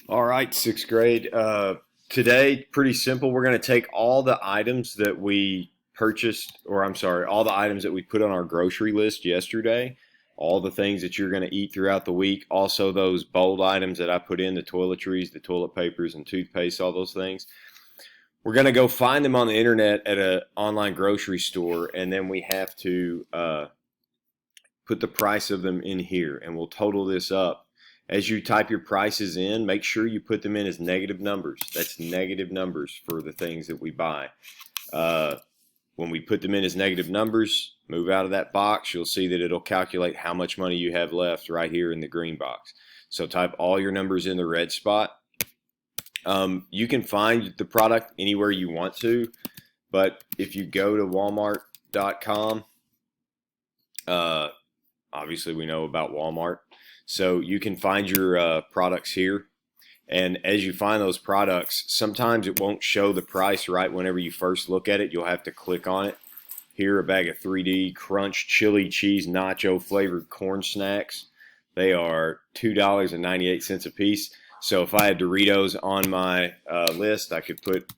All right, sixth grade. Today, pretty simple. We're going to take all the items that we purchased, or I'm sorry, all the items that we put on our grocery list yesterday, all the things that you're going to eat throughout the week, also those bold items that I put in, the toiletries, the toilet papers, and toothpaste, all those things. We're going to go find them on the internet at an online grocery store, and then we have to put the price of them in here, and we'll total this up. As you type your prices in, make sure you put them in as negative numbers. That's negative numbers for the things that we buy. Uh, when we put them in as negative numbers, move out of that box, you'll see that it'll calculate how much money you have left right here in the green box. So type all your numbers in the red spot. You can find the product anywhere you want to, but if you go to walmart.com, obviously we know about Walmart. So you can find your products here. And as you find those products, sometimes it won't show the price right whenever you first look at it. You'll have to click on it. Here, a bag of 3D Crunch Chili Cheese Nacho flavored corn snacks. They are $2.98 a piece. So if I had Doritos on my list, I could put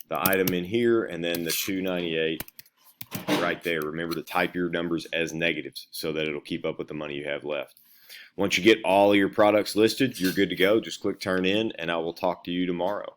the item in here and then the $2.98 right there. Remember to type your numbers as negatives so that it'll keep up with the money you have left. Once you get all of your products listed, you're good to go. Just click turn in, and I will talk to you tomorrow.